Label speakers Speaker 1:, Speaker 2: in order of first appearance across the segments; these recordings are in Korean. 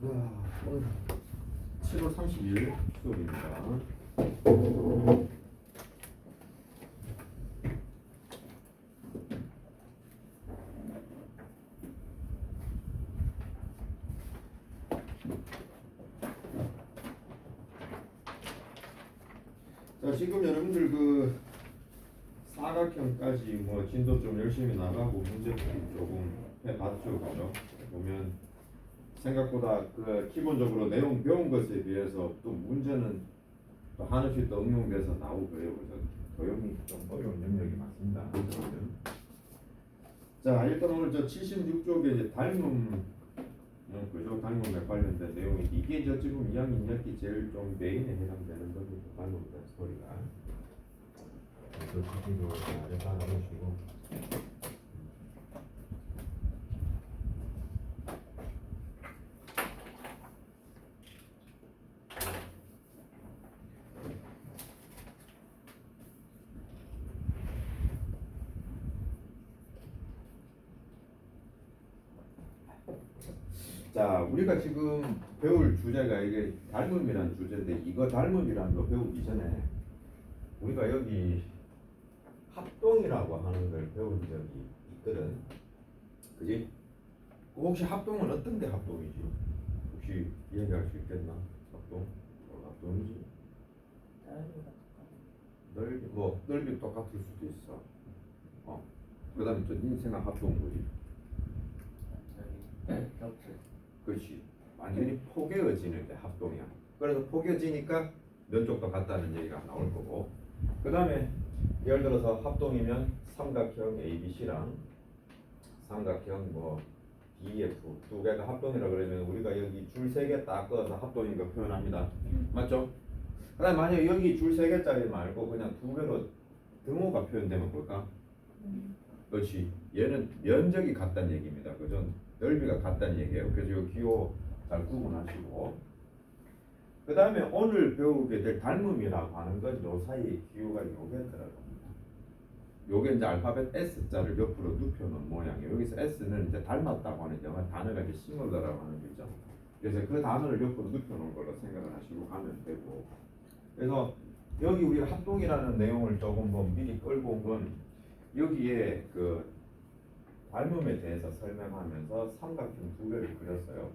Speaker 1: 오늘 7월 30일 수요일입니다. 자, 지금 여러분들 그 사각형까지 뭐 진도 좀 열심히 나가고 문제 조금 해봤죠, 그죠? 보면 생각보다 그 기본적으로 내용 배운 것에 비해서 또 문제는 또 하나씩 또 응용돼서 나오고요. 그래서 도형이 좀 어려운 영역이 많습니다. 자, 일단 오늘 저 76쪽에 이제 닮음, 그죠? 닮음에 관련된 내용이 이게 저 지금 2학년 2학기 제일 좀 메인에 해당되는 겁니다. 닮음에 대한 스토리가. 그 기준으로 아래다 나누시고. 자, 우리가 지금 배울 주제가 이게 닮음이라는 주제인데 이거 닮음이라는 거 배우기 전에 우리가 여기 합동이라고 하는 걸 배운 적이 있거든. 그지? 혹시 합동은 어떤 게 합동이지? 혹시 이해할 수 있겠나? 합동? 합동이지? 넓이 똑같을 수도 있어. 그 다음에 또 인생의 합동 뭐지? 그렇지. 완전히 포개어지는 게 합동이야. 그래서 포개지니까 면적도 같다는 얘기가 나올 거고. 그 다음에 예를 들어서 합동이면 삼각형 ABC랑 삼각형 뭐 DF 두 개가 합동이라 그러면 우리가 여기 줄 세 개 딱 그어서 합동인 거 표현합니다. 맞죠? 그 다음에 만약에 여기 줄 세 개짜리 말고 그냥 두 개로 등호가 표현되면 볼까? 그렇지. 얘는 면적이 같다는 얘기입니다. 그죠? 넓이가 같다는 얘기예요. 그래서 이 기호 잘 구분하시고. 그 다음에 오늘 배우게 될 닮음이라고 하는 건 요 사이에 기호가 요게 들어갑니다. 요게 이제 알파벳 S자를 옆으로 눕혀놓은 모양이에요. 여기서 S는 이제 닮았다고 하는 영어 단어가 이제 시밀러라고 하는 거죠. 그래서 그 단어를 옆으로 눕혀놓은 걸로 생각을 하시고 가면 되고. 그래서 여기 우리가 합동이라는 내용을 조금 뭐 미리 끌고 온 건 여기에 그 닮음에 대해서 설명하면서 삼각형 두 개를 그렸어요.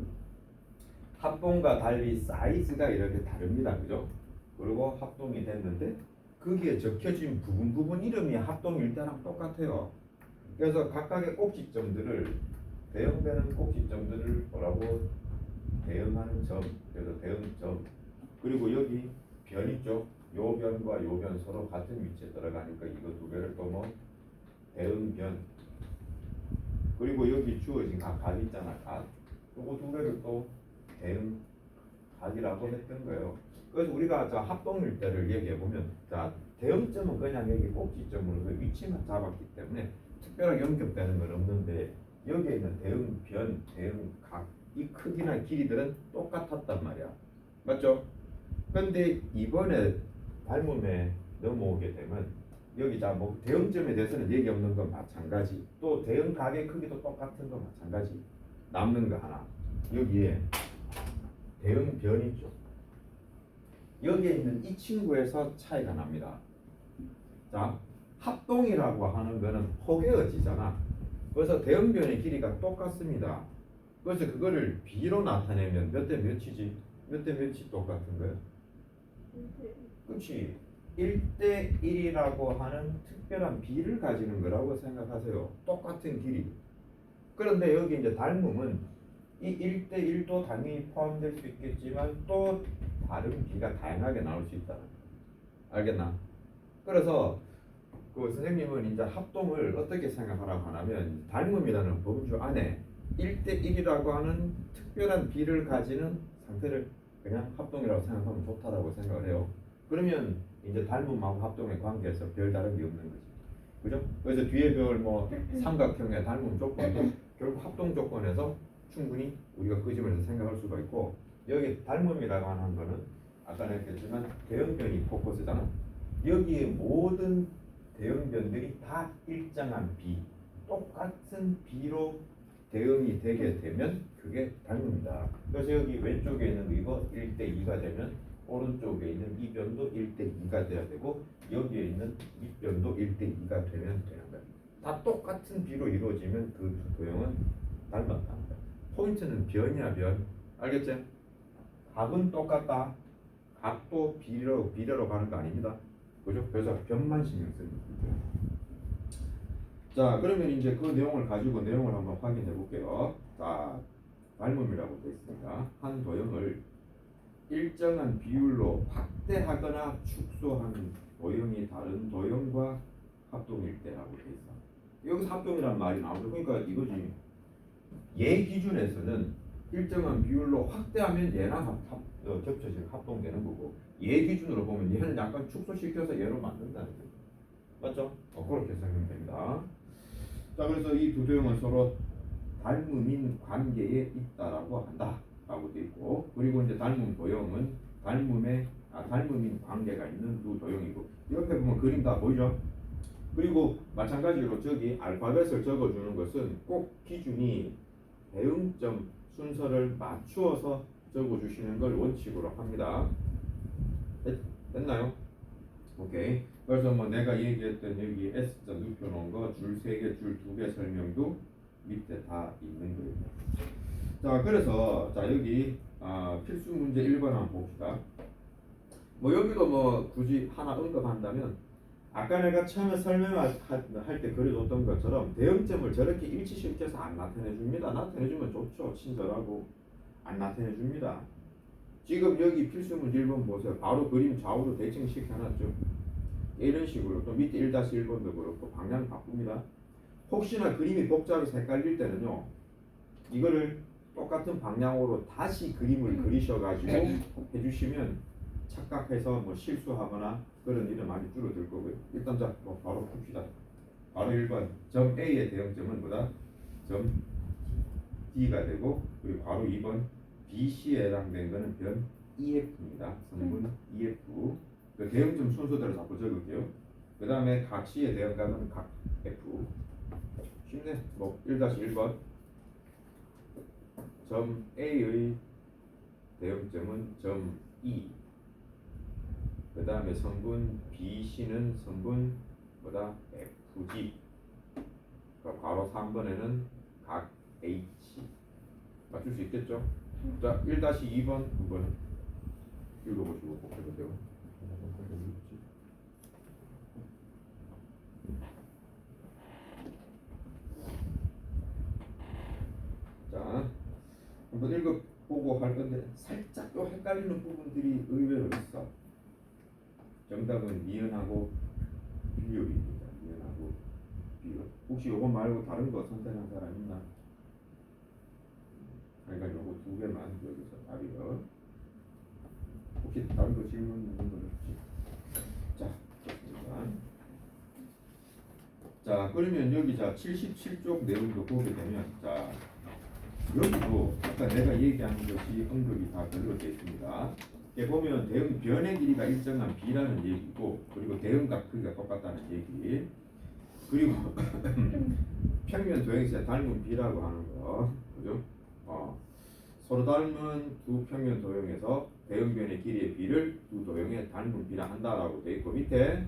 Speaker 1: 합동과 달리 사이즈가 이렇게 다릅니다. 그죠? 그리고 합동이 됐는데 거기에 적혀진 부분 이름이 합동일 때랑 똑같아요. 그래서 각각의 꼭지점들을 대응되는 꼭지점들을 뭐라고 대응하는 점, 그래서 대응점. 그리고 여기 변 있죠? 요 변과 요 변 서로 같은 위치에 들어가니까 이거 두 개를 또 뭐 대응변. 그리고 여기 주어진 각 있잖아. 각. 요거 두 개를 또 대응 각이라고 했던 거예요. 그래서 우리가 자 합동일 때를 얘기해 보면 자 대응점은 그냥 여기 꼭지점으로 그 위치만 잡았기 때문에 특별하게 연결되는 건 없는데 여기에 있는 대응변, 대응각 이 크기나 길이들은 똑같았단 말이야. 맞죠? 근데 이번에 닮음에 넘어오게 되면 여기 자 뭐 대응점에 대해서는 얘기 없는 건 마찬가지. 또 대응각의 크기도 똑같은 건 마찬가지. 남는 거 하나. 여기에 대응변 있죠. 여기에 있는 이 친구에서 차이가 납니다. 자, 합동이라고 하는 거는 포개어지잖아. 그래서 대응변의 길이가 똑같습니다. 그래서 그거를 B로 나타내면 몇 대 몇이지? 몇 대 몇이 똑같은 거예요? 그렇지. 1대 1이라고 하는 특별한 B를 가지는 거라고 생각하세요. 똑같은 길이. 그런데 여기 이제 닮음은 이 1대 1도 당연히 포함될 수 있겠지만 또 다른 B가 다양하게 나올 수 있다. 알겠나? 그래서 그 선생님은 이제 합동을 어떻게 생각하라고 하냐면 닮음이라는 범주 안에 1대 1이라고 하는 특별한 B를 가지는 상태를 그냥 합동이라고 생각하면 좋다라고 생각을 해요. 그러면 이제 닮음하고 합동의 관계에서 별 다른 게 없는 거지. 그죠? 그래서 뒤에 배울 뭐 삼각형의 닮음 조건도 결국 합동 조건에서 충분히 우리가 그 점에서 생각할 수가 있고 여기 닮음이라고 하는 거는 아까 했겠지만 대응변이 포커스잖아. 여기에 모든 대응변들이 다 일정한 B, 똑같은 B로 대응이 되게 되면 그게 닮음이다. 그래서 여기 왼쪽에 있는 이거 1대2가 되면 오른쪽에 있는 이 변도 1대2가 돼야 되고 여기에 있는 이 변도 1대2가 되면 되는 거야. 다 똑같은 비로 이루어지면 그 두 도형은 닮았다. 포인트는 변이야 변. 알겠지? 값은 똑같다. 값도 비례로 가는 거 아닙니다. 그죠? 그래서 변만 신경 쓰는 거죠. 자, 그러면 이제 그 내용을 가지고 내용을 한번 확인해 볼게요. 자, 닮음이라고 되어 있습니다. 한 도형을 일정한 비율로 확대하거나 축소하는 도형이 다른 도형과 합동일 때라고 되어 있어. 여기서 합동이라는 말이 나오죠. 그러니까 이거지. 얘 기준에서는 일정한 비율로 확대하면 얘랑 겹쳐지는 합동되는 거고 얘 기준으로 보면 얘는 약간 축소시켜서 얘로 만든다는 거죠. 맞죠? 그렇게 생각하면 됩니다. 자, 그래서 이 두 도형은 서로 닮음인 관계에 있다라고 한다라고 되어 있고, 그리고 이제 닮음 도형은 닮음인 관계가 있는 두 도형이고, 옆에 보면 그림 다 보이죠? 그리고 마찬가지로 저기 알파벳을 적어주는 것은 꼭 기준이 대응점 순서를 맞추어서 적어주시는 걸 원칙으로 합니다. 됐나요? 오케이. 그래서 뭐 내가 얘기했던 여기 S자 눕혀놓은 거 줄 3개, 줄 2개 설명도 밑에 다 있는 거예요. 자, 그래서 자 여기 필수 문제 1번 한번 봅시다. 뭐 여기도 뭐 굳이 하나 언급한다면 아까 내가 처음에 설명할 때 그려줬던 것처럼 대응점을 저렇게 일치시켜서 안 나타내 줍니다. 나타내주면 좋죠. 친절하고 안 나타내 줍니다. 지금 여기 필수 문제 1번 보세요. 바로 그림 좌우로 대칭 시켜놨죠. 이런 식으로 또 밑에 1-1번도 그렇고 방향 바꿉니다. 혹시나 그림이 복잡해서 헷갈릴 때는요, 이거를 똑같은 방향으로 다시 그림을 그리셔가지고 해주시면 착각해서 뭐 실수하거나 그런 일은 많이 줄어들 거고요. 일단 자, 뭐 바로 풉시다. 바로 1번 점 A의 대응점은 뭐다? 점 D가 되고, 그리고 바로 2번 BC에 해당된 거는 변 EF입니다. 성분 EF. 그 대응점 순서대로 자꾸 적을게요. 그 다음에 각 C의 대응값은 각 F. 쉽네. 뭐 1-1번 점 A의 대응점은 점 E. 그 다음에 성분 BC는 성분 뭐다? FG. 그러니까 바로 3번에는 각 H. 맞출 수 있겠죠? 자, 1-2번 한번 읽어보시고 꼭 해보세요. 자, 한번 읽어보고 할 건데 살짝 또 헷갈리는 부분들이 의외로 있어. 정답은 니은하고 비율입니다. 니은하고 비율. 혹시 요거 말고 다른 거 선택한 사람 있나? 그러니까 요거 2개만 여기서 답이요. 혹시 다른 거 질문 있는 거 없지? 자, 좋습니다. 자, 그러면 여기 자 77쪽 내용도 보게 되면 자 여기도 아까 내가 얘기한 것이 언급이 다 별로되어 있습니다. 이렇게 보면 대응 변의 길이가 일정한 b라는 얘기고, 그리고 대응값 크기가 똑같다는 얘기, 그리고 평면 도형에서 닮은 b라고 하는 거, 그죠? 서로 닮은 두 평면 도형에서 대응변의 길이의 b를 두 도형에 닮은 b라 한다라고 되어 있고, 밑에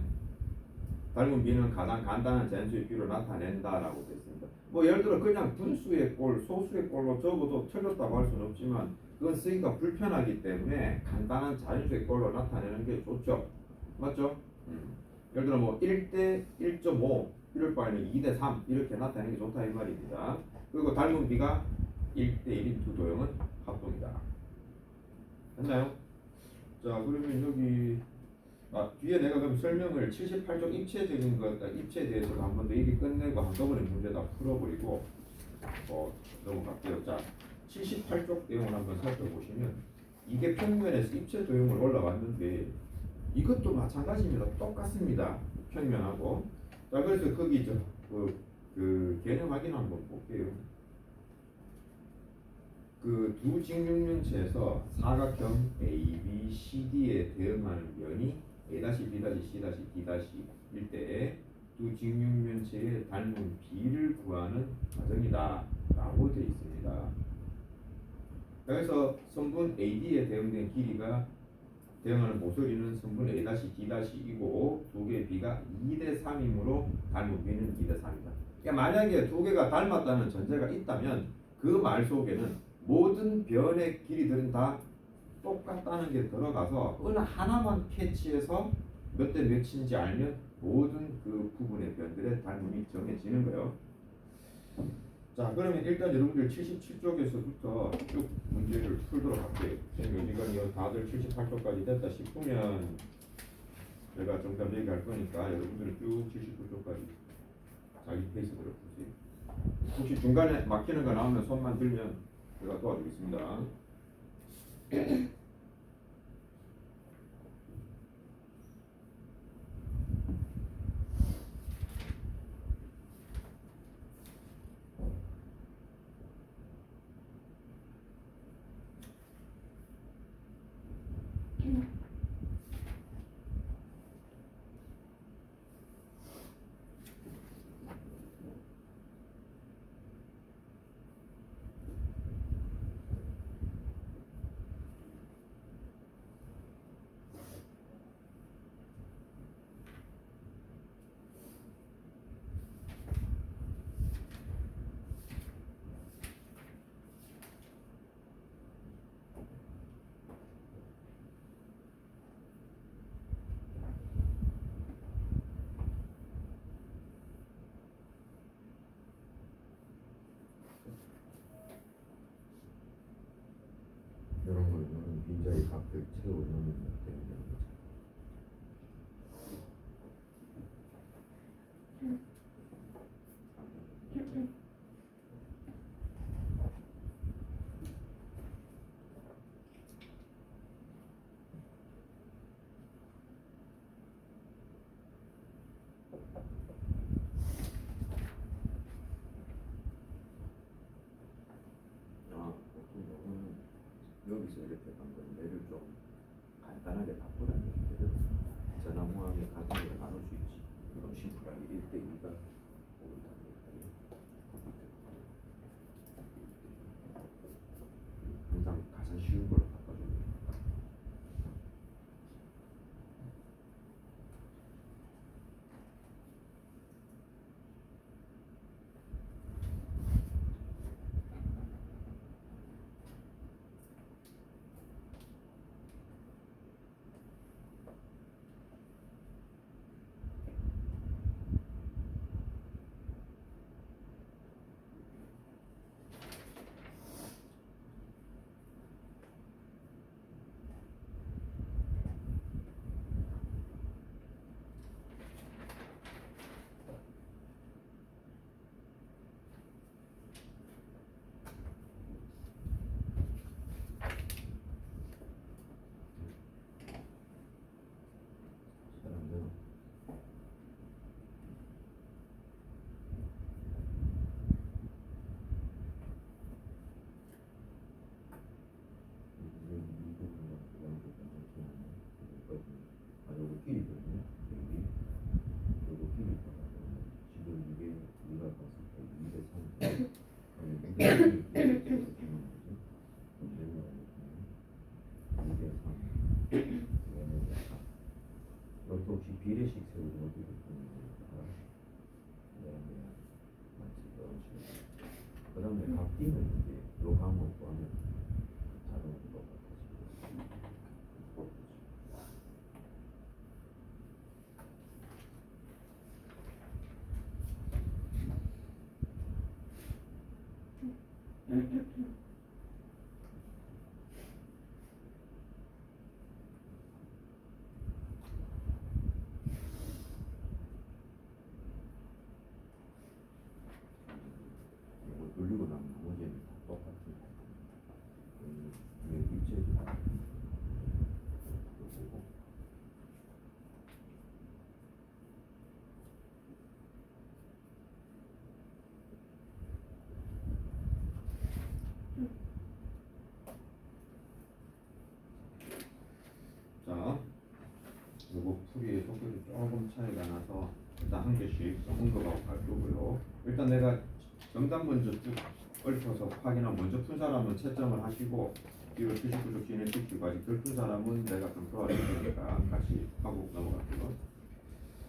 Speaker 1: 닮은 b는 가장 간단한 잔수의 b로 나타낸다라고 되어 있습니다. 뭐 예를 들어 그냥 분수의 꼴, 소수의 꼴로 적어도 틀렸다고 할 수는 없지만 그건 쓰기가 불편하기 때문에 간단한 자연수의 꼴로 나타내는 게 좋죠. 맞죠? 예를 들어 뭐 1대 1.5 이럴 바에는 2대 3 이렇게 나타내는 게 좋다 이 말입니다. 그리고 닮은 b가 1대 1인 두 도형은 합동이다. 됐나요? 자, 그러면 여기 뒤에 내가 그럼 설명을 78쪽 입체적인 것, 입체에 대해서도 한 번 더 얘기 끝내고 한꺼번에 문제 다 풀어버리고 넘어갈게요. 자, 78쪽 내용을 한번 살펴보시면 이게 평면에서 입체 도형을 올라왔는데 이것도 마찬가지입니다. 똑같습니다. 평면하고. 자, 그래서 거기 그 개념 확인 한번 볼게요. 그 두 직육면체에서 사각형 ABCD에 대응하는 면이 A-B-C-D-일 때에 두 직육면체의 닮은 B를 구하는 과정이다 라고 되어 있습니다. 그래서 선분 AD에 대응된 길이가 대응하는 모서리는 선분 A-D-이고 두 개의 B가 2대 3이므로 닮은 B는 2대 3이다. 그러니까 만약에 두 개가 닮았다는 전제가 있다면 그 말 속에는 모든 변의 길이들은 다 똑같다는 게 들어가서 어느 하나만 캐치해서 몇 대 몇인지 알면 모든 그 부분의 변들의 닮음이 정해지는 거예요. 자, 그러면 일단 여러분들 77쪽에서부터 쭉 문제를 풀도록 할게요. 지금 이 시간이 다들 78쪽까지 됐다 싶으면 제가 정답 얘기할 거니까 여러분들은 쭉 79쪽까지 자기 페이스대로 푸세요. 혹시 중간에 막히는 거 나오면 손만 들면 제가 도와드리겠습니다. 이런 거는 빈자리 값을 채워넣으면 되는 거죠. 여기서 이렇게 간 건데를 좀 간단하게 바꾸라는 얘기거든. 전화무함의 가정을 나눌 수 있지. 이런 심플하게 1대2가 항상 가장 쉬운 걸로 바꿔주는 거야. 사람들은 요거 길이거든요. 여기 요거 길이 지금 이게 우리가 봤을 때 2대 3. 그러면 2대 3이 문제는 2대 3. 그다음에 이것도 혹시 비례식 세우는 어디를 보는 거니까 그다음에 마치 이런 식으로 그다음에 바뀌는 이제 요 과목 구하면 자동으로 똑같아지고 이거 돌리고 나면 나머지는 다 똑같습니다. 입체죠. 보고 자, 요거 풀이의 속도도 조금 차이가 나서 일단 한 개씩 언급하고 갈 거고요. 일단 내가 정답 먼저 쭉 얽혀서 확인하면 먼저 푼 사람은 채점을 하시고 이걸 79쪽 진행시키고 아직 덜 푼 사람은 내가 컨트롤 할 테니까 같이 하고 넘어갈게요.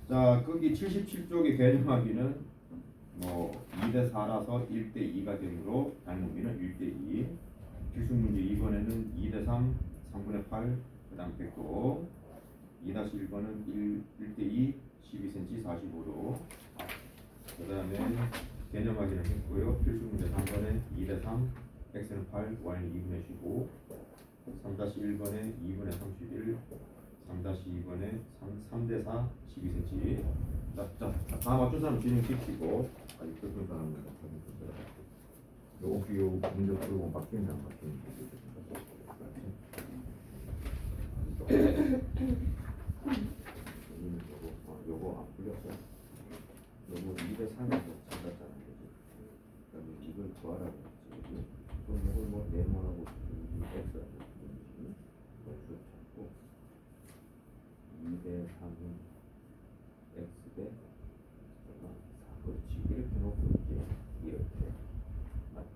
Speaker 1: 자, 거기 77쪽의 개념하기는 뭐 2대 4라서 1대 2가 되므로 닮은비는 1대 2. 필수 문제 2번에는 2대 3, 3분의 8, 그 다음 됐고 2-1번은 1대 2, 12cm 45도. 그 다음에 개념 확인을 했고요. 필수 문제 3번에 2대 3, x는 8, y는 2분의 15. 3-1번에 2분의 31, 3-2번에 3대 4, 12cm. 다 맞춘 사람 진행시키고 아직 덜픈 사람은 요 문제 풀고 바뀌는 안 바뀌는 요거 안 풀렸어. 요거 2대 3에서 찾았잖아. 그러면 이걸 구하라고 했지. 그럼 이걸 뭐 네모하고 x라고 했지. 그걸 찾고 2대 3은 x 대 4. 그렇지. 이렇게 놓고 이렇게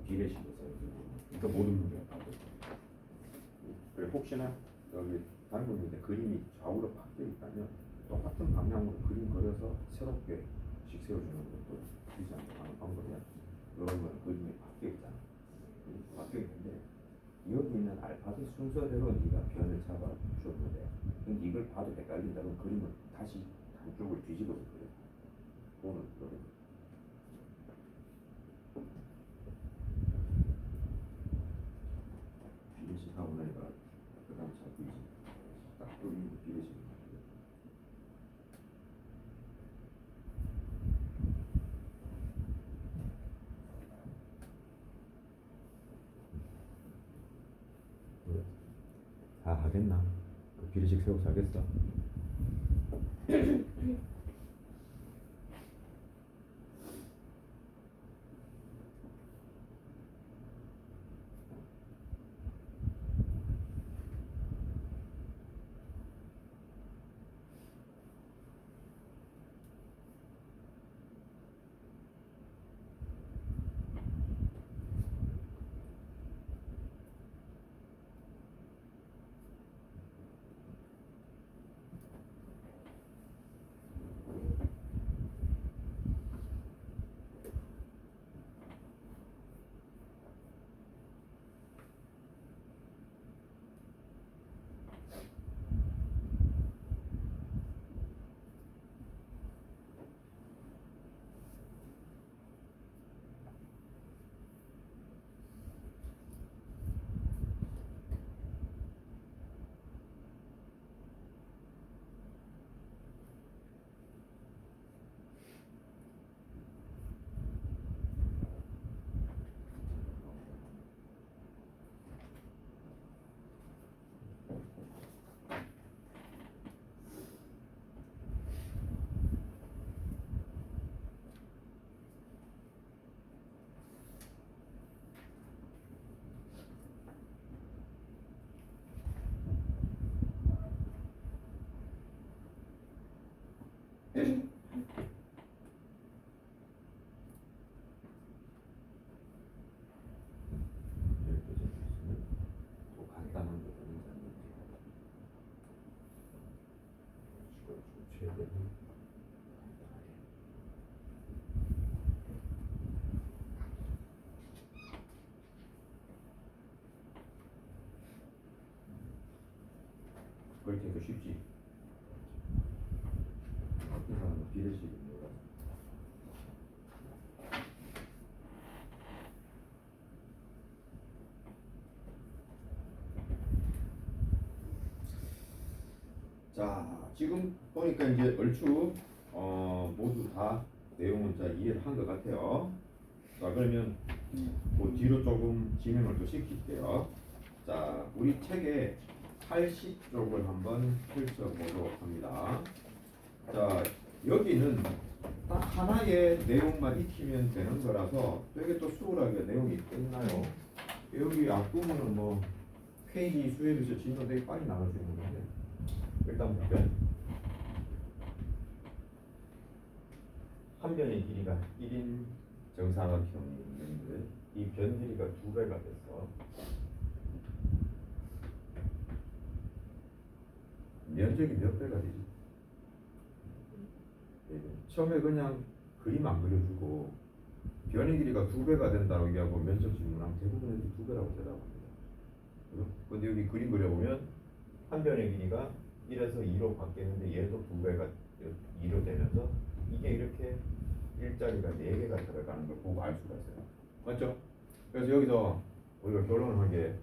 Speaker 1: 비례식을 써주고 그러니까 모든 문제가 다 됐어. 그래 혹시나 여기 다른 문제인데 그림이 좌우로 바뀌어 있다면 똑같은 방향으로 그림 그려서 새롭게 식 세워주는 것도 되지 않는 방법이야. 이런 거는 그림이 바뀌어 있잖아. 바뀌어 있는데 여기 있는 알파벳 순서대로 네가 변을 잡아 줬는데 근데 이걸 봐도 헷갈린다 그럼 그림을 다시 한쪽을 뒤집어서 그려. 오늘 그래. 비례식 하고 나니까 그 다음 잡히지. 딱 그림이 비례식. 다 하겠나? 그 비례식 세워서 하겠어? 그렇게 더 쉽지. 어떤 사람은 비례식이 몰라. 자, 지금 보니까 이제 얼추 모두 다 내용은 자 이해를 한 것 같아요. 자, 그러면 그 뒤로 조금 진행을 또 시킬게요. 자, 우리 책에 80쪽을 한번 펼쳐보도록 합니다. 자, 여기는 딱 하나의 내용만 익히면 되는 거라서 되게 또 수월하게 내용이 끝나요. 여기 앞부분은 뭐 페이지 수에 비해서 진도 되게 빨리 나갈 수 있는 건데 일단 볼게요. 한 변의 길이가 1인 정사각형이 있는데 이 변 길이가 2배가 됐어. 면적이 몇 배가 되지? 처음에 그냥 그림 안 그려주고 변의 길이가 2배가 된다고 얘기하고 면적 질문하면 대부분 애들이 2배라고 대답합니다. 근데 여기 그림 그려보면 한 변의 길이가 1에서 2로 바뀌었는데 얘도 2배가 2로 되면서 이게 이렇게 일자리가 4개가 들어가는 걸 보고 알 수가 있어요. 맞죠? 그래서 여기서 우리가 결론을 하게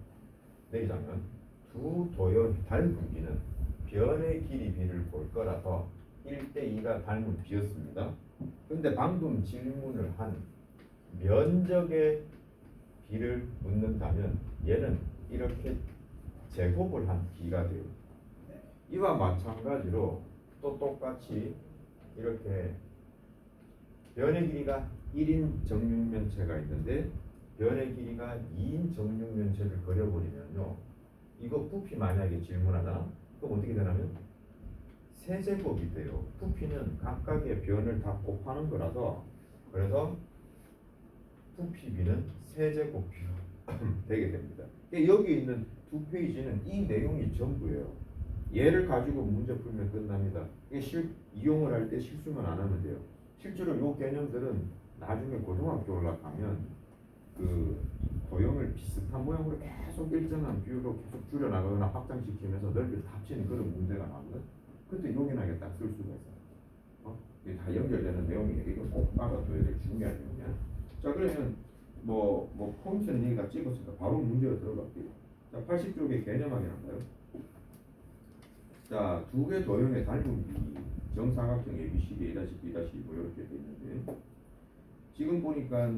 Speaker 1: 내리자면 두 도형이 닮은 비는 변의 길이 비를 볼 거라서 1대2가 닮은 비였습니다. 근데 방금 질문을 한 면적의 비를 묻는다면 얘는 이렇게 제곱을 한 비가 돼요. 이와 마찬가지로 또 똑같이 이렇게 변의 길이가 1인 정육면체가 있는데 변의 길이가 2인 정육면체를 그려버리면요, 이거 부피 만약에 질문하나 그럼 어떻게 되냐면 세제곱이 돼요. 부피는 각각의 변을 다 곱하는 거라서 그래서 부피비는 세제곱비로 되게 됩니다. 여기 있는 두 페이지는 이 내용이 전부예요. 얘를 가지고 문제 풀면 끝납니다. 이용을 할 때 실수만 안 하면 돼요. 실제로 이 개념들은 나중에 고등학교 올라가면 그 도형을 비슷한 모양으로 계속 일정한 비율로 계속 줄여나가거나 확장시키면서 넓이를 합치는 그런 문제가 나오거든. 그때 요긴하게 딱 쓸 수가 있어요. 이게 다 연결되는 내용이에요. 이거 꼭 알아둬야 될 중요한 내용이야. 자, 그러면 뭐 포인트는 여기다 찍었으니까 바로 문제로 들어갈게요. 자, 80쪽의 개념 확인할까요? 자, 두 개 도형의 닮은 비 정사각형 ABCD A-B' 뭐 이렇게 돼 있는데 지금 보니까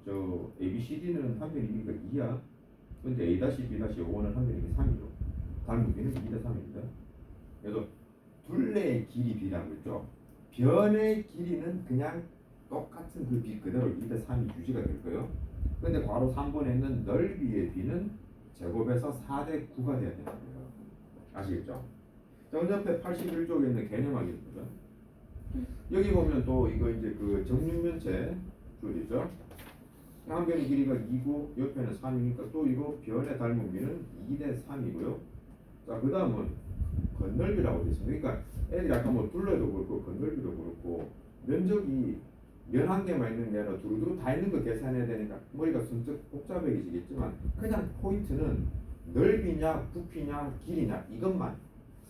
Speaker 1: 저 ABCD는 한 변이니까 2야. 근데 A-B'5는 한 변이니까 3이죠. 닮은 비는 2대3입니다. 그래서 둘레의 길이 B라고 했죠. 변의 길이는 그냥 똑같은 그 B 그대로 2대3이 유지가 될 거예요. 근데 바로 3번에 있는 넓이의 B는 제곱에서 4대9가 돼야 되는 거예요. 아시겠죠? 자, 그 옆에 81쪽에 있는 개념 확인입니다. 여기 보면 또 이거 이제 그 정육면체 줄이죠. 한 변의 길이가 2고 옆에는 3이니까 또 이거 변의 닮은 비는 2대3이고요. 자, 그 다음은 건널비라고 되어 있습니다. 그러니까 애들이 아까 뭐 둘레도 그렇고 건널비도 그렇고 면적이 면 한 개만 있는 게 아니라 두루두루 다 있는 거 계산해야 되니까 머리가 순쩍 복잡해지겠지만 그냥 포인트는 넓이냐 부피냐 길이냐 이것만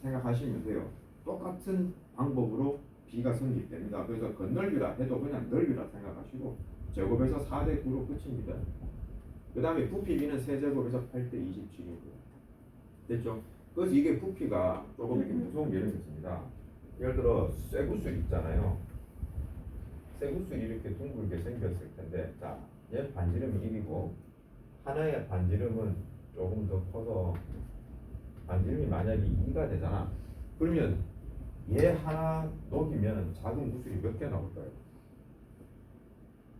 Speaker 1: 생각하시면 돼요. 똑같은 방법으로 비가 성립됩니다. 그래서 건널비라 해도 그냥 넓이라 생각하시고 제곱에서 4대9로 끝입니다. 그 다음에 부피비는 세제곱에서 8대27이고요. 됐죠? 그래서 이게 부피가 조금 이렇게 무서운 개념이 있습니다. 예를 들어 쇠구슬 있잖아요. 쇠구슬이 이렇게 둥글게 생겼을 텐데, 자, 얘 반지름이 1이고 하나의 반지름은 조금 더 커서 반지름이 만약에 2가 되잖아. 그러면 얘 하나 녹이면 작은 구슬이 몇 개 나올까요?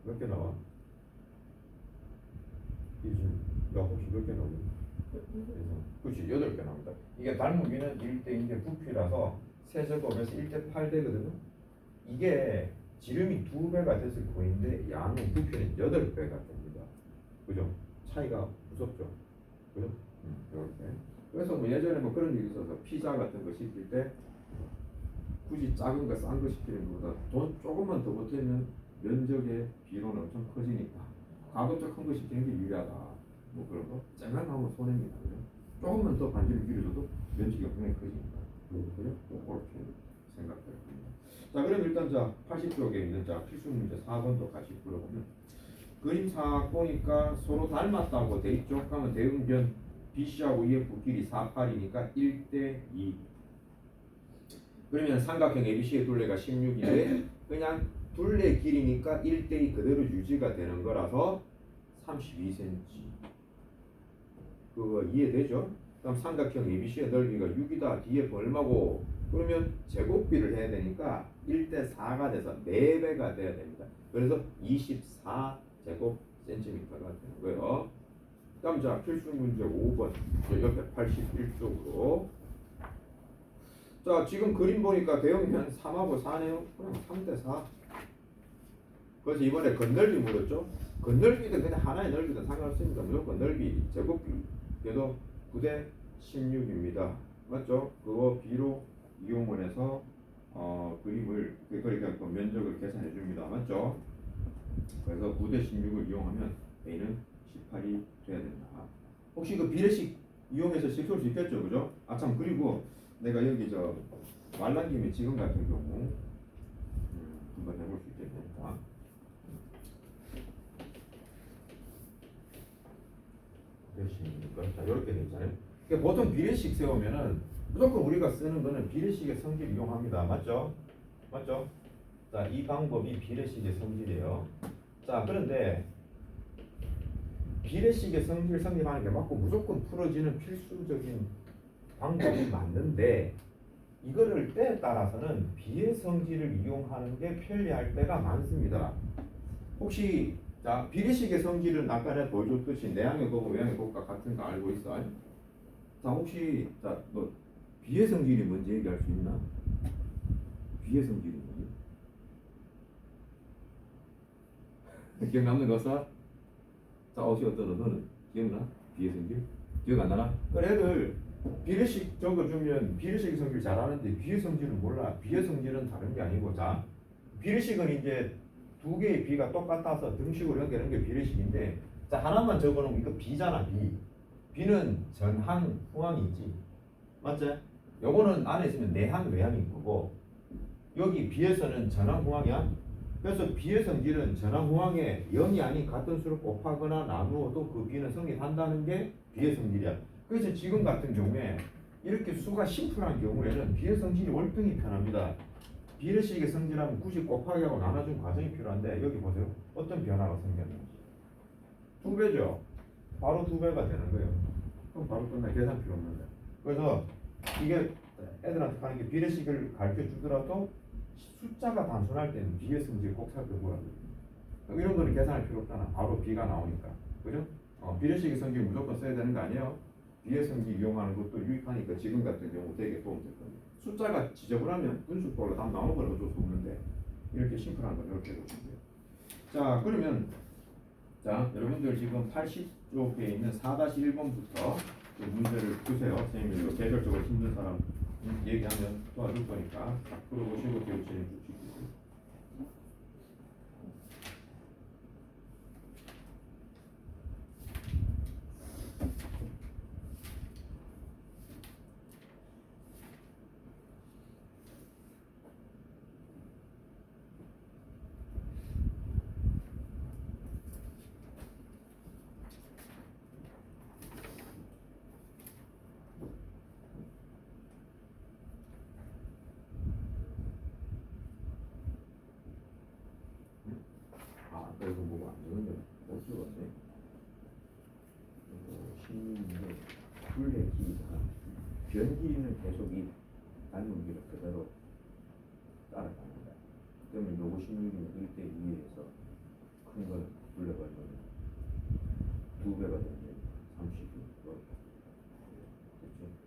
Speaker 1: 몇 개 나와? 야, 혹시 몇 개 나오니? 그렇지, 8개 나옵니다. 이게 닮은 비는 1대1대 부피라서 세제곱에서 1대8 되거든요. 이게 지름이 2배가 됐을 거인데 양은 부피는 8배가 됩니다. 그죠? 차이가 무섭죠? 그죠? 이렇게. 그래서 뭐 예전에 뭐 그런 일이 있어서 피자 같은 거 시킬 때 굳이 작은 거 싼 거 시키는 것보다 돈 조금만 더 보태면 면적의 비로는 엄청 커지니까 가급적 큰 거 시키는 게 유리하다. 뭐 그런 거 쨍랑하면 손해입니다. 그죠? 조금만 더 반지를 길어줘도 면적이 분명히 커지니까. 그죠? 그렇게 생각될 겁니다. 자, 그럼 일단 자 80쪽에 있는 자 필수 문제 4번도 같이 풀어보면 그림 싹 보니까 서로 닮았다고 돼 있죠. 그러면 대응변 BC하고 EF 길이 48이니까 1대2. 그러면 삼각형 ABC의 둘레가 16인데 그냥 둘레 길이니까 1대2 그대로 유지가 되는 거라서 32cm. 그거 이해되죠? 그럼 삼각형 ABC의 넓이가 6이다. DF 얼마고? 그러면 제곱비를 해야 되니까 1대4가 돼서 4배가 돼야 됩니다. 그래서 24제곱 센티미터가 되는 거예요. 다음 자 필수 문제 5번 옆에 81쪽으로 자 지금 그림 보니까 대형면 3하고 4네요. 그럼 3대4. 그래서 이번에 건널비 물었죠. 건널비든 그냥 하나의 넓이든 상관없습니다. 무조건 넓이 제곱비 그래도 9대 16입니다. 맞죠? 그거 B로 이용을 해서 그림을 그러니까 그 면적을 계산해 줍니다. 맞죠? 그래서 9대 16을 이용하면 A는 18이 돼야 된다. 혹시 그 비례식 이용해서 식 세울 수 있겠죠, 그죠? 아 참 그리고 내가 여기 저 말란 김에 지금 같은 경우 한번 해볼 수 있겠습니다. 비례식이니까 자 이렇게 돼 있잖아요. 그러니까 보통 비례식 세우면은 무조건 우리가 쓰는 거는 비례식의 성질 이용합니다. 맞죠? 맞죠? 자, 이 방법이 비례식의 성질이에요. 자, 그런데 비례식의 성질 성립하는 게 맞고 무조건 풀어지는 필수적인 방법이 맞는데 이거를 때에 따라서는 비의 성질을 이용하는 게 편리할 때가 많습니다. 혹시 자 비례식의 성질은 아까 내가 보여줬듯이 내항의 곱과 외항의 곱과 같은 거 알고 있어? 자 혹시 자너 비의 성질이 뭔지 얘기할 수 있나? 비의 성질이 뭐지? 기억 남는 거 써? 자 어시 어떤 너는 기억나? 비의 성질? 기억 안 나나? 그 애들 비례식 적어주면 비례식 성질 잘하는데 비의 성질은 몰라. 비의 성질은 다른 게 아니고 자 비례식은 이제 두 개의 비가 똑같아서 등식으로 연결하는 게 비례식인데 자 하나만 적어놓으면 이거 비잖아. 비는 전항 후항이 있지. 맞지? 요거는 안에 있으면 내항 외항인 거고 여기 비에서는 전항 후항이야. 그래서 비의 성질은 전항 후항에 0이 아닌 같은 수를 곱하거나 나누어도 그 비는 성립한다는 게 비의 성질이야. 그래서 지금 같은 경우에 이렇게 수가 심플한 경우에는 비의 성질이 월등히 편합니다. 비례식의 성질하면 굳이 곱하기하고 나눠준 과정이 필요한데 여기 보세요. 어떤 변화가 생겼는지. 2배죠. 바로 2배가 되는 거예요. 그럼 바로 끝나. 계산 필요 없는데. 그래서 이게 애들한테 하는 게 비례식을 가르쳐 주더라도 숫자가 단순할 때는 비의 성질 꼭 살펴보라고. 이런 거는 계산할 필요 없잖아. 바로 비가 나오니까. 그죠? 비례식의 성질 무조건 써야 되는 거 아니에요? 비의 성질 이용하는 것도 유익하니까 지금 같은 경우 되게 도움 될 겁니다. 숫자가 지저분하면 분수법으로 답 나오는 건 어쩔 수 없는데 이렇게 심플한 건 이렇게 해보시면 돼요. 자 그러면 자 여러분들 지금 80쪽에 있는 4-1번부터 문제를 보세요. 선생님이 개별적으로 힘든 사람 얘기하면 도와줄 거니까 딱 풀어보시고 교육 진행 주시고. 이거 뭐가 안 되는데 못 찍었네. 신인의 둘레 길이가 변 길이는 계속 이 닮은 길을 그대로 따라갑니다. 그러면 요거 16이면 1대2에서 큰 걸 둘러가지고 2배가 되는데 30이 그렇죠.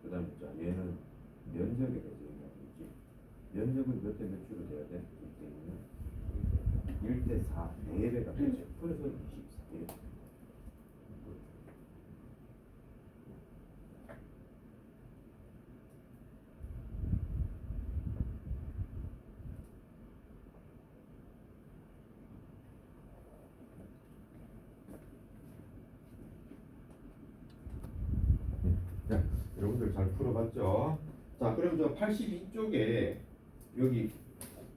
Speaker 1: 그 다음에 자 얘는 면적에 대해서 얘기하고 있지. 면적은 몇 대 몇으로 돼야 돼? 1대4 4배가 되죠. 그래서 24개. 자, 여러분들 잘 풀어봤죠? 자, 그럼 저 82쪽에 여기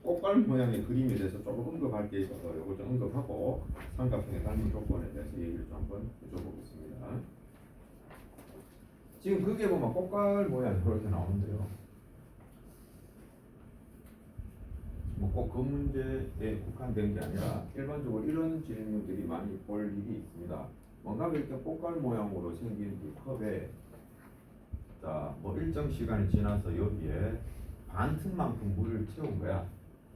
Speaker 1: 꽃갈 모양의 그림에 대해서 조금 언급할 게 있어서 이거 좀 언급하고 삼각형의 닮은 조건에 대해서 얘기를 좀 한번 해줘보겠습니다. 지금 그게 보면 꽃갈 모양이 이렇게 나오는데요. 뭐 꼭 그 문제에 국한된 게 아니라 일반적으로 이런 질문들이 많이 볼 일이 있습니다. 뭔가 이렇게 꽃갈 모양으로 생긴 그 컵에 자, 뭐 일정 시간이 지나서 여기에 반 틈만큼 물을 채운 거야.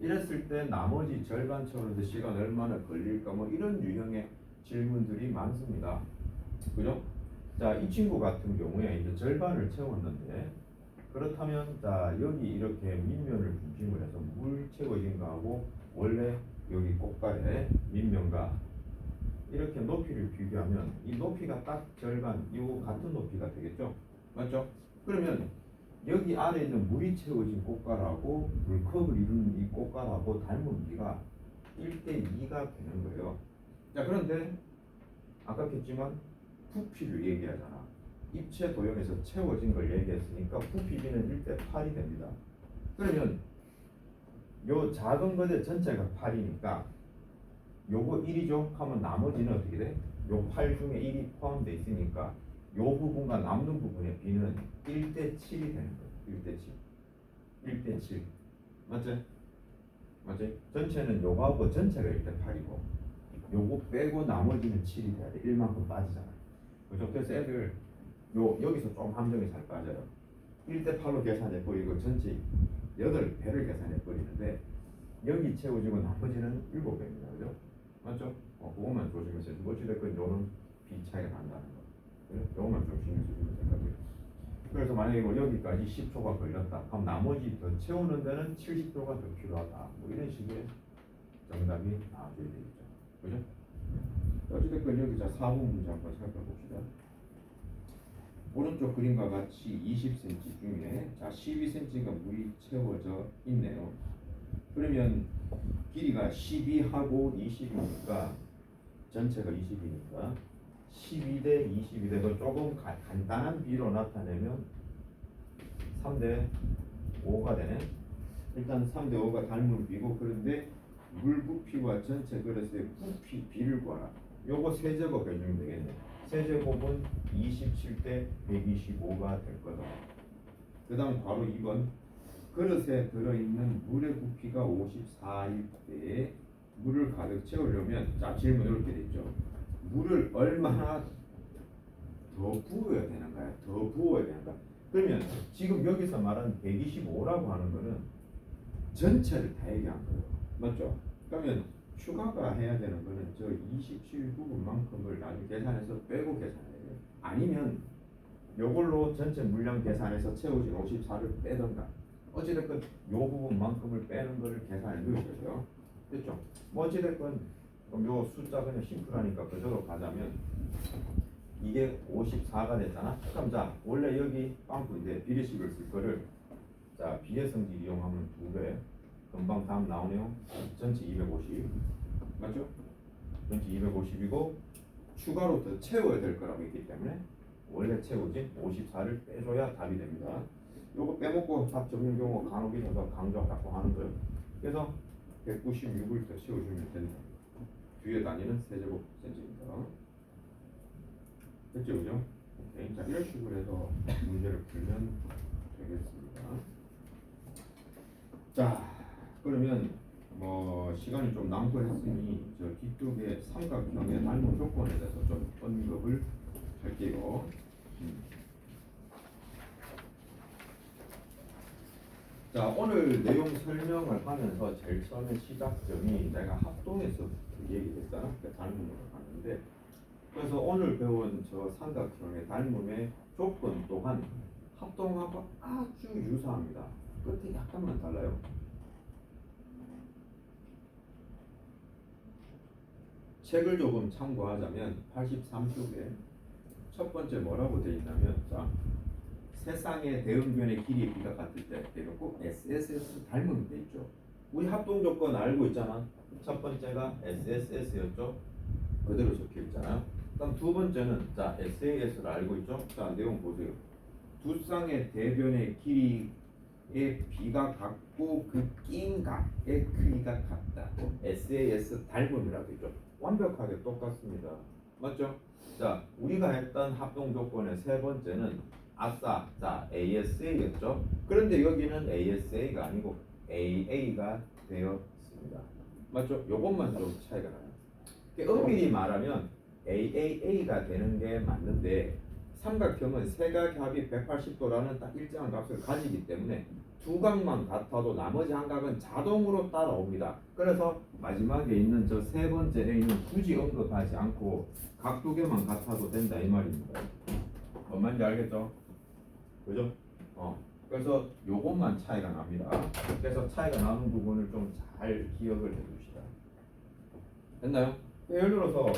Speaker 1: 이랬을 때 나머지 절반 채우는데 시간 얼마나 걸릴까 뭐 이런 유형의 질문들이 많습니다. 그죠? 자, 이 친구 같은 경우에 이제 절반을 채웠는데 그렇다면 자 여기 이렇게 밑면을 중심으로 해서 물 채워진 거하고 원래 여기 꽃갈에 밑면과 이렇게 높이를 비교하면 이 높이가 딱 절반, 이 같은 높이가 되겠죠? 맞죠? 그러면 여기 아래 있는 물이 채워진 꽃가루하고 물컵을 이루는 이 꽃가루하고 닮은 비가 1대 2가 되는 거예요. 자, 그런데 아까 했지만 부피를 얘기하잖아. 입체 도형에서 채워진 걸 얘기했으니까 부피비는 1대 8이 됩니다. 그러면 요 작은 거대 전체가 8이니까 요거 1이죠? 하면 나머지는 어떻게 돼? 요 8 중에 1이 포함되어 있으니까 요 부분과 남는 부분의 비는 1대 7이 되는 거예요. 1대 7. 1대 7. 맞지? 맞지? 전체는 요거하고 전체가 1대 8이고 요거 빼고 나머지는 7이 돼야 돼. 1만큼 빠지잖아. 그죠? 그래서 애들 여기서 좀 함정이 잘 빠져요. 1대 8로 계산해 버리고 전체 8배를 계산해 버리는데 여기 채워지고 나머지는 7배입니다. 그죠? 맞죠? 그것만 조심해서 어찌됐건 요는 비 차이가 난다는 거. 그래? 요것만 좀 신경 쓰시면 될 것 같아요. 그래서 만약에 뭐 여기까지 10초가 걸렸다. 그럼 나머지 더 채우는 데는 70초가 더 필요하다. 뭐 이런 식의 정답이 나와줘야 되겠죠. 그죠? 어찌됐건 여기 자 4번 문제 한번 살펴봅시다. 오른쪽 그림과 같이 20cm 중에 자 12cm가 물이 채워져 있네요. 그러면 길이가 12하고 20이니까 전체가 20이니까 12대 20이 돼서 조금 간단한 비로 나타내면 3대 5가 되네. 일단 3대 5가 닮은 비고 그런데 물 부피와 전체 그릇의 부피 비를 구하라. 요거 세제곱 해주면 되겠네. 세제곱은 27대 125가 될 거다. 그 다음 바로 2번 그릇에 들어있는 물의 부피가 54일 때에 물을 가득 채우려면 자 질문 이렇게 됐죠. 물을 얼마나 더 부어야 되는가요? 더 부어야 되는가? 그러면 지금 여기서 말한 125라고 하는 거는 전체를 다 얘기한 거예요. 맞죠? 그러면 추가가 해야 되는 거는 저 27 부분만큼을 나중에 계산해서 빼고 계산해야 돼요. 아니면 요걸로 전체 물량 계산해서 채워진 54를 빼던가 어찌됐건 요 부분만큼을 빼는 거를 계산해 넣으셔야 돼요. 됐죠? 뭐 어찌됐건 그럼 요 숫자 그냥 심플하니까 그대로 가자면 이게 54가 됐잖아. 그럼 자 원래 여기 빵꾸인데 비례식을 쓸 거를 자 비례 성질 이용하면 2배 금방 다음 나오네요. 전체 250 맞죠? 전체 250이고 추가로 더 채워야 될 거라고 했기 때문에 원래 채워진 54를 빼줘야 답이 됩니다. 요거 빼먹고 답 적는 경우 간혹 있어서 강조하고 하는 거예요. 그래서 196을 더 채워주면 된다. 뒤에 단위는 세제곱 센티입니다. 됐죠, 그죠? 오케이. 자, 이런 식으로 해서 문제를 풀면 되겠습니다. 자, 그러면 뭐 시간이 좀 남고했으니 저 뒤쪽에 삼각형의 닮은 조건에 대해서 좀 언급을 할게요. 자, 오늘 내용 설명을 하면서 제일 처음에 시작점이 내가 합동에서 얘기했잖아. 그 닮음을 봤는데 그래서 오늘 배운 저 삼각형의 닮음의 조건 또한 합동하고 아주 유사합니다. 끝에 약간만 달라요. 책을 조금 참고하자면 83쪽에 첫 번째 뭐라고 되어 있냐면 자 세상의 대응변의 길이의 비가 같을 때 꼭 SSS 닮으면 돼 있죠. 우리 합동 조건 알고 있잖아. 첫 번째가 SSS였죠. 그대로 적혀 있잖아. 그럼 두 번째는 자 SAS를 알고 있죠. 자 내용 보세요. 두 쌍의 대변의 길이의 비가 같고 그 낀 각의 크기가 같다. SAS 닮음이라고 있죠. 완벽하게 똑같습니다. 맞죠? 자 우리가 했던 합동 조건의 세 번째는 아싸 자 ASA였죠. 그런데 여기는 ASA가 아니고 AA가 되었습니다. 맞죠? 요것만 좀 차이가 나요. 엄밀히 말하면 AAA가 되는 게 맞는데 삼각형은 세각합이 180도라는 딱 일정한 값을 가지기 때문에 두 각만 같아도 나머지 한 각은 자동으로 따라옵니다. 그래서 마지막에 있는 저 세 번째 A는 굳이 언급하지 않고 각 두 개만 같아도 된다 이 말입니다. 뭔 말인지 알겠죠? 그죠? 그래서 요것만 차이가 납니다. 그래서 차이가 나는 부분을 좀 잘 기억을 해둡시다. 됐나요? 예를 들어서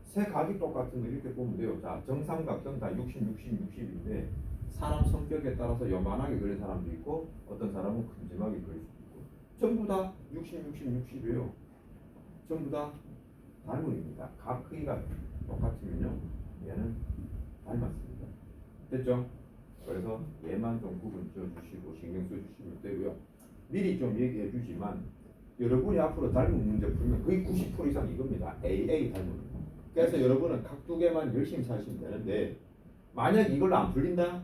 Speaker 1: 세 각이 똑같은데 이렇게 보면 돼요. 자, 정삼각형 다 60, 60, 60인데 사람 성격에 따라서 요만하게 그린 사람도 있고 어떤 사람은 큼지막하게 그릴 수도 있고 전부 다 60, 60, 60이에요. 전부 다 닮음입니다. 각 크기가 똑같으면요 얘는 닮았습니다. 됐죠? 그래서 얘만 좀 구분 지어주시고 신경 써주시면 되고요. 미리 좀 얘기해 주지만 여러분이 앞으로 닮은 문제 풀면 거의 90% 이상 이겁니다. AA 닮음. 그래서 여러분은 각 두 개만 열심히 사시면 되는데 만약 이걸로 안 풀린다?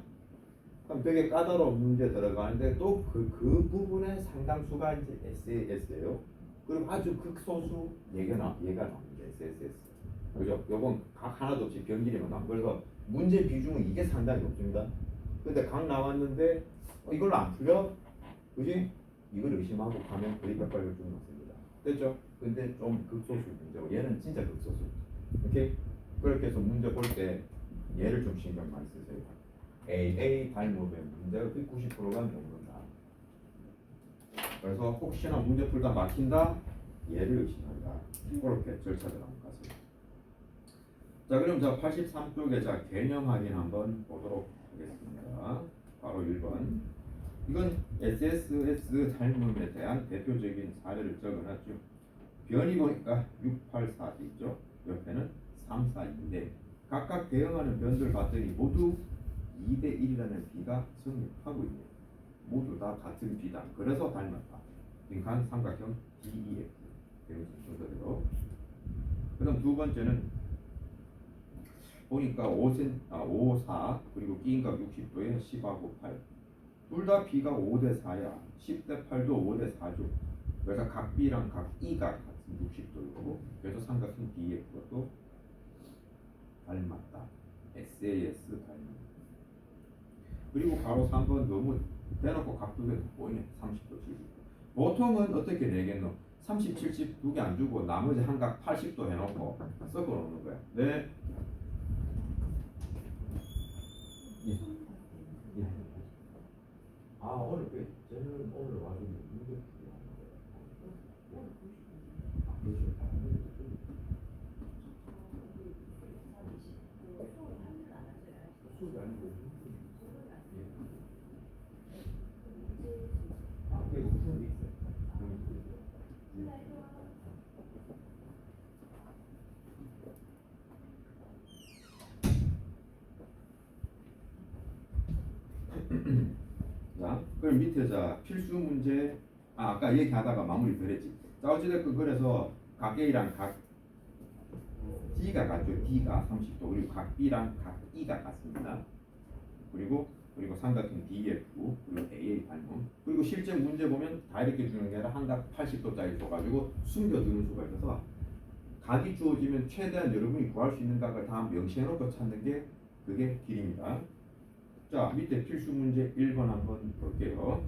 Speaker 1: 그럼 되게 까다로운 문제 들어가는데 또 그 부분의 상당수가 이제 SAS예요. 그리고 아주 극소수 얘가 나옵니다. SSS. 그죠? 요건 각 하나도 없이 변길이만 나옵니다. 그래서 문제 비중은 이게 상당히 높습니다. 근데 각 나왔는데 이걸로 안 풀려? 그지? 이걸 의심하고 가면 거의 백발백중 맞습니다. 됐죠? 근데 좀 극소수 문제고 얘는 진짜 극소수. 오케이? 그렇게 해서 문제 볼 때 얘를 좀 신경 많이 쓰세요. AA 닮음의 문제가 거의 90%가 넘는다. 그래서 혹시나 문제 풀다 막힌다? 얘를 의심한다. 그렇게 절차를 한번 가세요. 자, 그럼 자 83쪽에 자 개념 확인 한번 보도록 하겠습니다. 바로 1번. 이건 SSS 닮음에 대한 대표적인 사례를 적어놨죠. 변이 보니까 6, 8, 4 있죠. 옆에는 3, 4, 2인데 각각 대응하는 변들 봤더니 모두 2대 1이라는 비가 성립하고 있네요. 모두 다 같은 비다. 그래서 닮았다. 빈칸 삼각형 DEF 순서대로. 그다음 두 번째는 보니까 5, 4 그리고 끼인각 60도에 10하고 8. 둘 다 B가 5대 4야. 10대 8도 5대 4죠. 그래서 각 B랑 각 E가 같은 60도이고 그래서 삼각형 DEF가 또 닮았다. SAS 닮음. 그리고 바로 3번 너무 대놓고 각 두 개 보이네. 30도 70도. 보통은 어떻게 내겠노? 30, 70 두 개 안 주고 나머지 한 각 80도 해놓고 섞어 놓는 거야. 네. 예. 예. 아 오늘 왜 저는 오늘 와서 문제 풀이 하는 거예요. 아 그렇죠. 수업이 아니고 아 그게 무슨 게 있어요? 자, 그럼 밑에 자 필수 문제 아까 얘기하다가 마무리 덜했지. 자 어찌됐건 그래서 각 A랑 각 D가 같죠. D가 30도 그리고 각 B랑 각 E가 같습니다. 그리고 삼각형 DF 그리고 AA 닮음 그리고 실제 문제 보면 다 이렇게 주는 게 아니라 한 각 80도짜리 줘가지고 숨겨두는 수가 있어서 각이 주어지면 최대한 여러분이 구할 수 있는 각을 다 명시해놓고 찾는 게 그게 길입니다. 자 밑에 필수 문제 1번 한번 볼게요.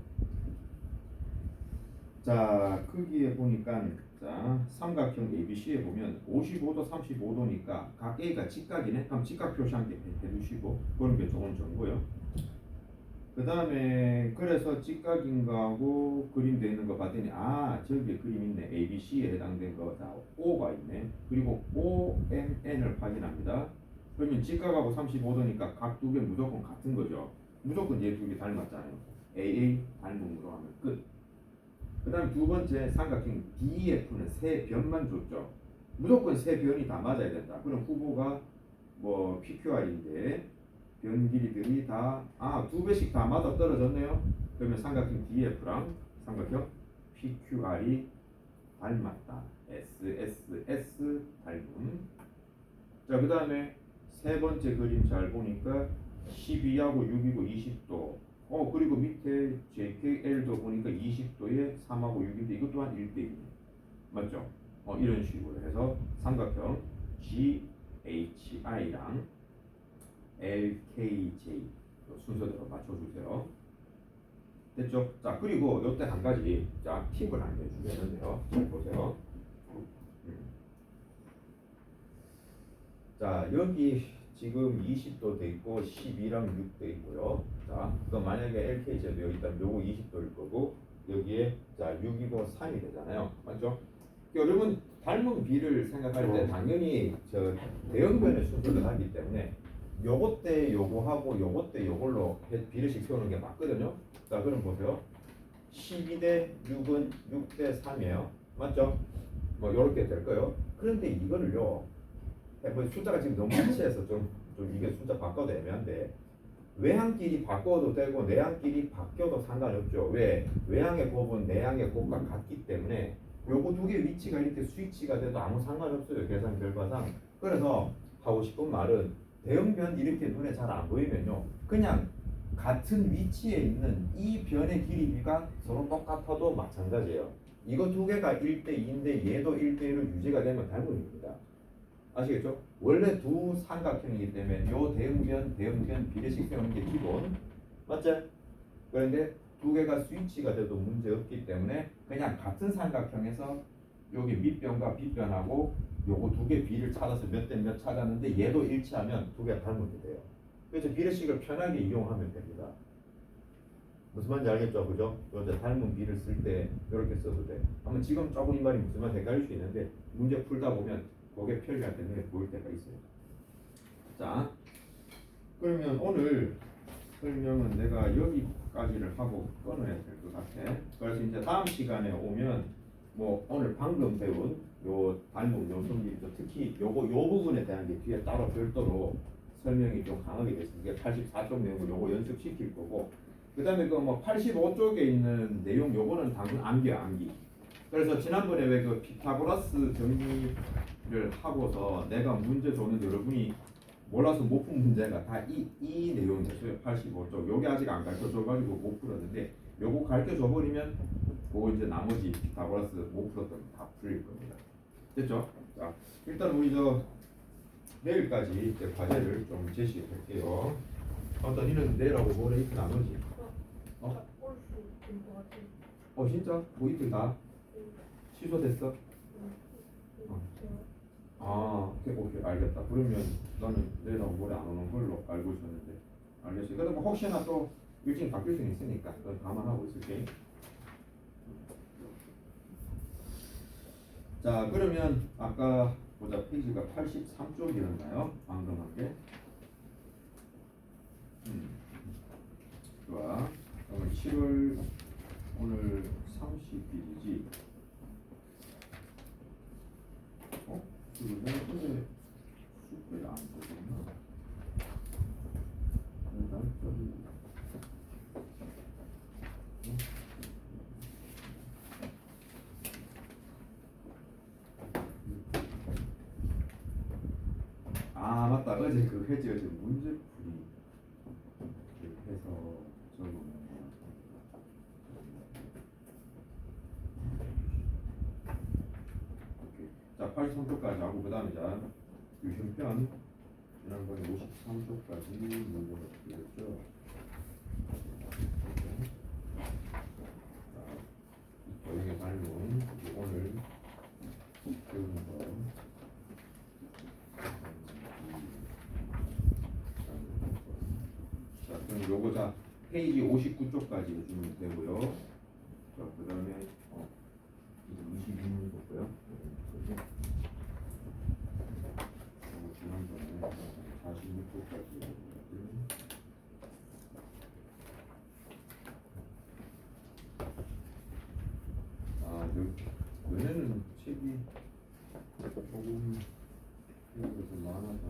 Speaker 1: 자 크기에 보니까 자 삼각형 ABC에 보면 55도 35도니까 각 A가 직각이네. 그럼 직각 표시한 게 해두시고 그런 게 좋은 정보요. 그 다음에 그래서 직각인가 하고 그림 되어 있는 거 봤더니 아 저기에 그림 있네. ABC에 해당된 거 자 O가 있네. 그리고 OMN을 확인합니다. 그러면 직각하고 35도니까 각 두 개 무조건 같은 거죠. 무조건 얘 두 개 닮았잖아요. AA 닮음으로 하면 끝. 그 다음에 두 번째 삼각형 DEF는 세 변만 줬죠. 무조건 세 변이 다 맞아야 된다. 그럼 후보가 뭐 PQR인데 변 길이들이 다 두 배씩 다 맞아 떨어졌네요. 그러면 삼각형 DEF랑 삼각형 PQR이 닮았다. SSS 닮음. 자, 그 다음에 세 번째 그림 잘 보니까 12하고 6이고 20도. 그리고 밑에 JKL도 보니까 20도에 3하고 6인데 이것 또한 1대1. 맞죠? 이런 식으로 해서 삼각형 GHI랑 LKJ 순서대로 맞춰주세요. 됐죠? 자, 그리고 이때 한 가지 자 팁을 알려주겠는데요. 잘 보세요. 자, 여기 지금 20도 돼 있고 12랑 6 돼 있고요. 자, 그럼 만약에 LKJ도 여기 있다면 요거 20도일 거고 여기에 자 6이고 3이 되잖아요. 맞죠? 여러분 닮은 비를 생각할 때 당연히 저 대형변의 순서를 하기 때문에 요것 때 요거하고 요것 때 요걸로 비례식 세우는 게 맞거든요. 자 그럼 보세요. 12대 6은 6대 3이에요. 맞죠? 뭐 요렇게 될 거예요. 그런데 이거를요. 뭐 숫자가 지금 너무 일치해서 좀 이게 숫자 바꿔도 애매한데 외항끼리 바꿔도 되고 내항끼리 바뀌어도 상관이 없죠. 왜? 외항의 곱은 내항의 곱과 같기 때문에 요거 두 개 위치가 이렇게 스위치가 돼도 아무 상관없어요. 계산 결과상. 그래서 하고 싶은 말은 대형변 이렇게 눈에 잘 안 보이면요. 그냥 같은 위치에 있는 이 변의 길이가 서로 똑같아도 마찬가지예요. 이거 두 개가 1대2인데 얘도 1대1로 유지가 되면 닮음입니다. 아시겠죠? 원래 두 삼각형이기 때문에 요 대응변 비례식 세우는 게 기본. 맞죠? 그런데 두 개가 스위치가 돼도 문제 없기 때문에 그냥 같은 삼각형에서 여기 밑변과 빗변하고 요거 두 개 비를 찾아서 몇 대 몇 찾았는데 얘도 일치하면 두 개가 닮음이 돼요. 그래서 비례식을 편하게 이용하면 됩니다. 무슨 말인지 알겠죠? 그죠? 이제 닮은 비를 쓸 때 이렇게 써도 돼. 아마 지금 조금 이 말이 무슨 말인지 헷갈릴 수 있는데 문제 풀다 보면 그게 편리할 때 눈에 보일 때가 있어요. 자, 그러면 오늘 설명은 내가 여기까지를 하고 끊어야 될 것 같아. 그래서 이제 다음 시간에 오면 뭐 오늘 방금 배운 요 닮은 요소들이 특히 요 부분에 대한 게 뒤에 따로 별도로 설명이 좀 강하게 됐습니다. 이게 84쪽 내용을 요거 연습시킬 거고, 그 다음에 그 뭐 85쪽에 있는 내용 요거는 당근 암기. 그래서 지난번에 왜 그 피타고라스 정리를 하고서 내가 문제 줬는데 여러분이 몰라서 못 푼 문제가 다 이 내용이었어요. 85쪽. 요게 아직 안 가르쳐줘가지고 못 풀었는데 요거 가르쳐줘버리면 그거 이제 나머지 피타고라스 못 풀었던 거 다 풀릴 겁니다. 됐죠? 자, 일단 우리 내일까지 이제 과제를 좀 제시할게요. 어떤 일은 내일하고 모레 이틀 나머지. 진짜? 뭐 이틀 다? 취소됐어? 오케이 알겠다. 그러면 나는 내일하고 모레 안 오는 걸로 알고 있었는데 알겠어요. 그래도 뭐 혹시나 또 일정이 바뀔 수는 있으니까 그건 감안하고 있을게. 자 그러면 아까 보자 페이지가 83쪽이었나요? 방금 한 게. 좋아. 오늘 7월 오늘 30일이지. 내가 어제 숙제를 안 보셨나? 날짜를 맞다. 어제 그 회지 어제 문제풀이 이렇게 해서 적으면 자 83쪽까지 하고 그 다음에 자 유심편 지난번에 53쪽까지 문제가 풀렸죠. 자 여기 닮은 오늘 배우는 거. 자 그럼 요거 자 페이지 59쪽까지 해주면 되고요. 자 그 다음에 22분 볼까요? 지난번에 46쪽까지 얘네는 책이 조금 그래서 많아서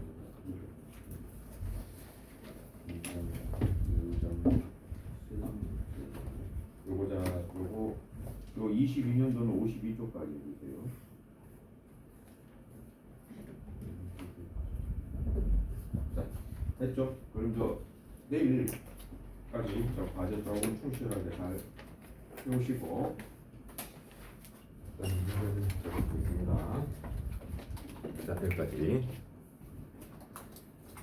Speaker 1: 요거 22년도는 52쪽까지 해주세요. 자, 됐죠? 그럼 내일까지 과제 조금 충실하게 잘 해오시고 있습니다. 자, 여기까지.